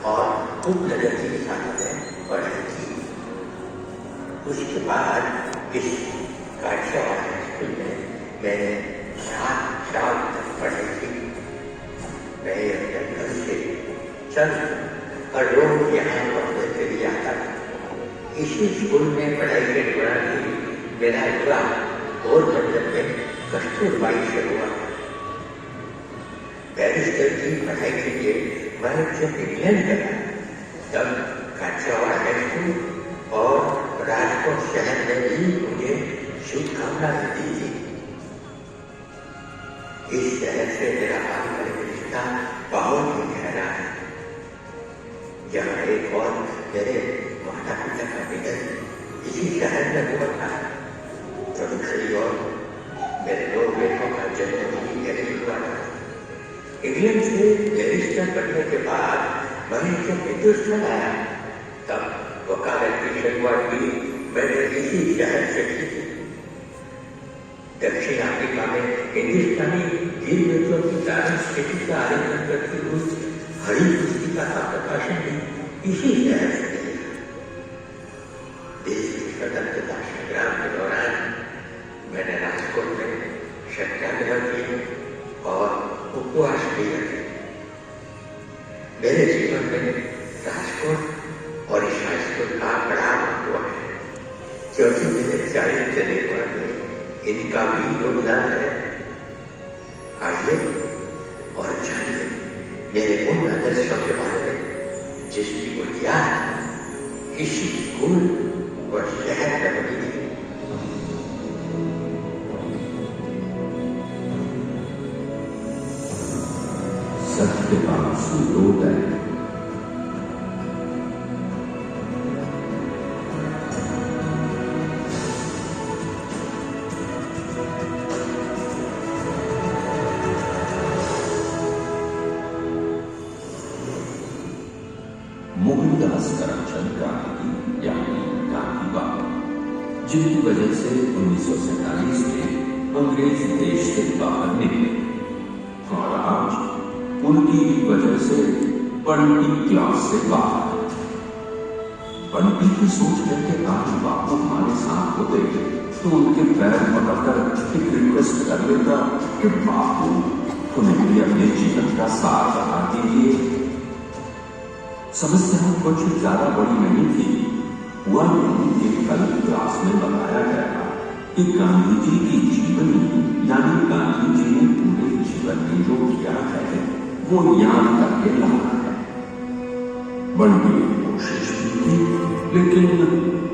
और खूब प्रगति के साथ में पढ़ाई की। उसके बाद इस काठियावाड़ स्कूल में मैंने 7 साल तक पढ़ाई की। मैं अपने घर से चल और रोज यहाँ पढ़ने के लिए आता था। इसी स्कूल में पढ़ाई के दौरान ही मेरा विवाह पोरबंदर में कस्तूरबाई से हुआ। बैरिस्टर की पढ़ाई के लिए मैं जब इंग्लैंड गया तब काठियावाड़ हाई स्कूल और राजकोट शहर में भी मुझे शुभकामना दी थी। इस शहर से मेरा पारिवारिक रिश्ता बहुत ही गहरा है। यहाँ एक और मेरे माता पिता का निधन इसी शहर में हुआ था। तो दूसरी ओर मेरे 2 बेटों का जन्म भी यही हुआ था। इंग्लैंड से बैरिस्टर बनने के बाद मैं जब हिंदुस्तान आया तब वकालत की शुरुआत भी मैंने इसी शहर से की थी। दक्षिण अफ्रीका में हिंदुस्तानी वीर बेटों की दारुण स्थिति का आलेखन करती हुई हरी पुस्तिका का प्रकाशन भी इसी शहर से किया। देश की स्वतंत्रता संग्राम के दौरान मैंने राजकोट में सत्याग्रह किए और उपवास भी रखे। मेरे जीवन में राजकोट और इस स्कूल का बड़ा महत्व है, क्योंकि मेरे चारित्र निर्माण में इनका भी योगदान है। आइए और जानिए मेरे उन आदर्शों के बारे में जिसकी बुनियाद इसी स्कूल और शहर में बनी है। सत्य का सूर्योदय। मोहनदास करमचंद गांधी यानी गांधी बाबा, जिनकी वजह से 1947 में अंग्रेज देश से बाहर निकले और आज उनकी वजह से बंटी क्लास से बाहर। बंटी की सोच है कि आज बापू हमारे साथ होते तो उनके पैर पकड़कर एक रिक्वेस्ट कर लेता कि बापू उन्हें भी अपने जीवन का सार बना दीजिए। समस्या कुछ ज्यादा बड़ी नहीं थी। हुआ कि कल क्लास में बताया गया कि गांधी जी की जीवनी यानी गांधी जी ने पूरे जीवन में जो किया है वो याद करके लाना है। बंटी ने कोशिश भी की, लेकिन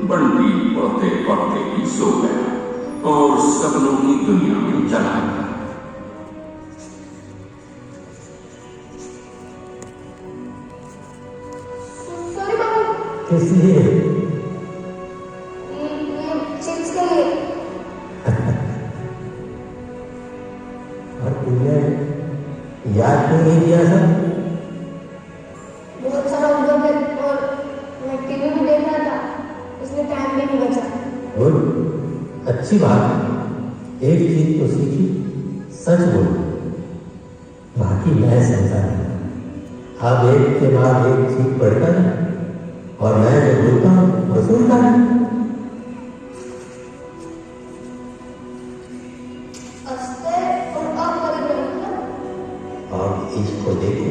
बंटी पढ़ते पढ़ते ही सो गया और सपनों की दुनिया में चला गया। किस लिए? चिप्स के लिए। और तुमने याद क्यों नहीं किया सर? बहुत सारा उधर है और मैं टीवी भी देख रहा था, इसलिए टाइम भी नहीं बचा। गुड, अच्छी बात है। एक चीज तो सीखी, सच बोलो, बाकी मैं समझा नहीं। अब एक के बाद एक चीज पढ़ता है और मैं जो बोलता हूँ वो सुनता है। और इसको देखो,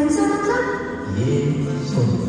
से मतलब? ये सुन।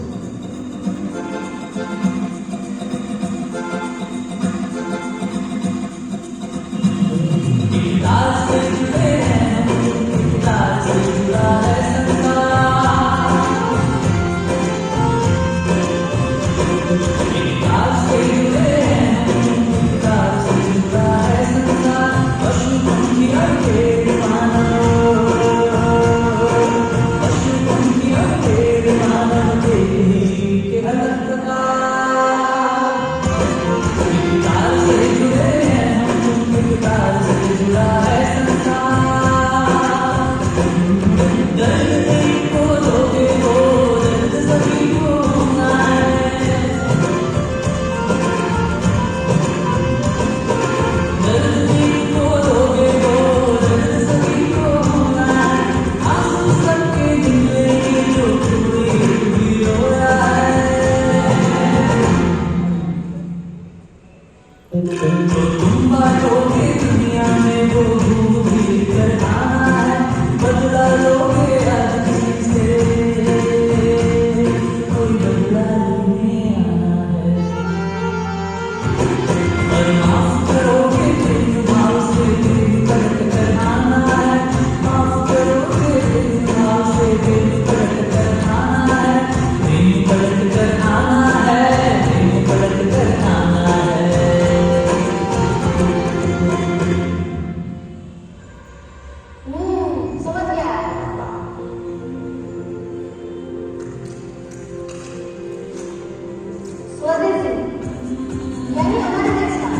समझ गया। स्वदेशी यानी हमारे देश का।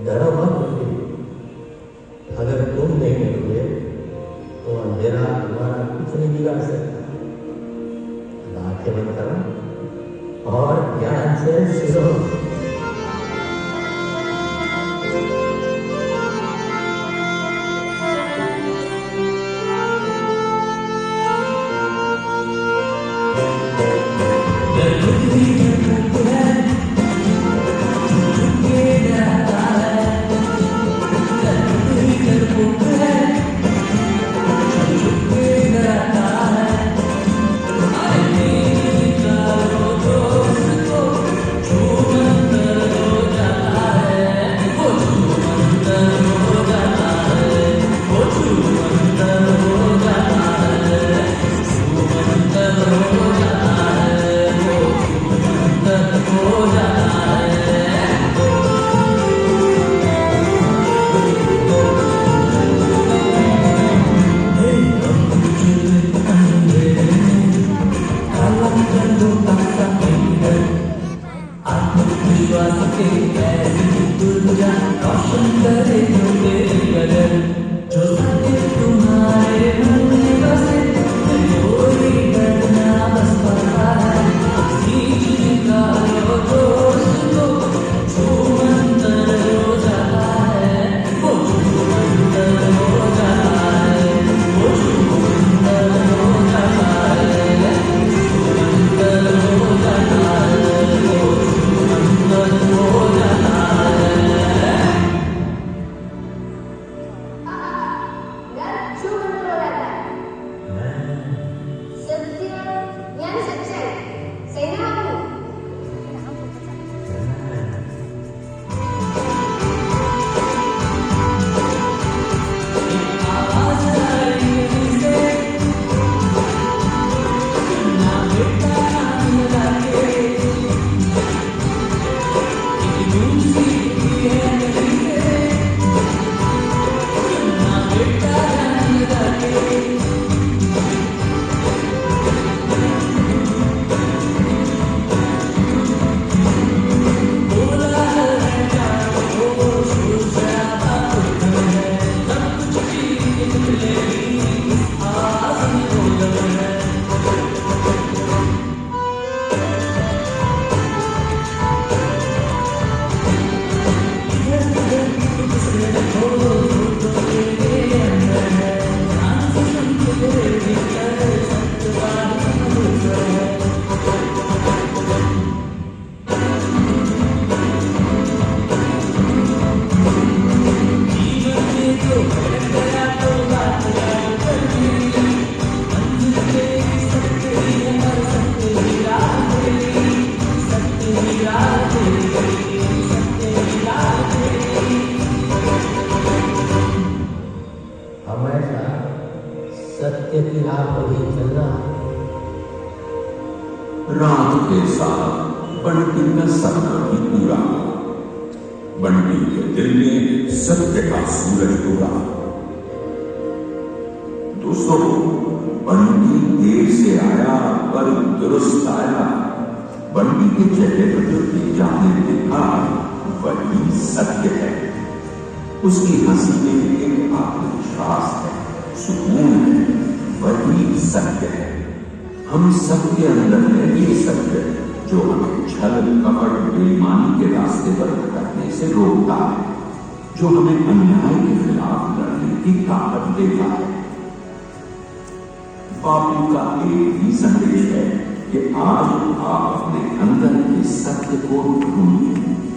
डरो मत, अगर तुम नहीं डरोगे तो अंधेरा तुम्हारा कुछ नहीं बिगाड़ सकता। आंखें बंद करो और ध्यान से सुनो। Let सत्य की राह पर ही चलना। रात के साथ बंटी का सपना भी पूरा हुआ। बंटी के दिल में सत्य का सूरज उगा। दोस्तों, बंटी देर से आया पर दुरुस्त आया। बंटी के चेहरे पर जो तेज आपने देखा वही सत्य है। उसकी हंसी में एक आत्मविश्वास है, सुकून है, वही सत्य है। हम सबके अंदर है ये सत्य जो हमें छल कपट बेईमानी के रास्ते पर भटकने से रोकता है, जो हमें अन्याय के खिलाफ लड़ने की ताकत देता है। बापू का एक ही संदेश है कि आज आप अपने अंदर के सत्य को ढूंढिए।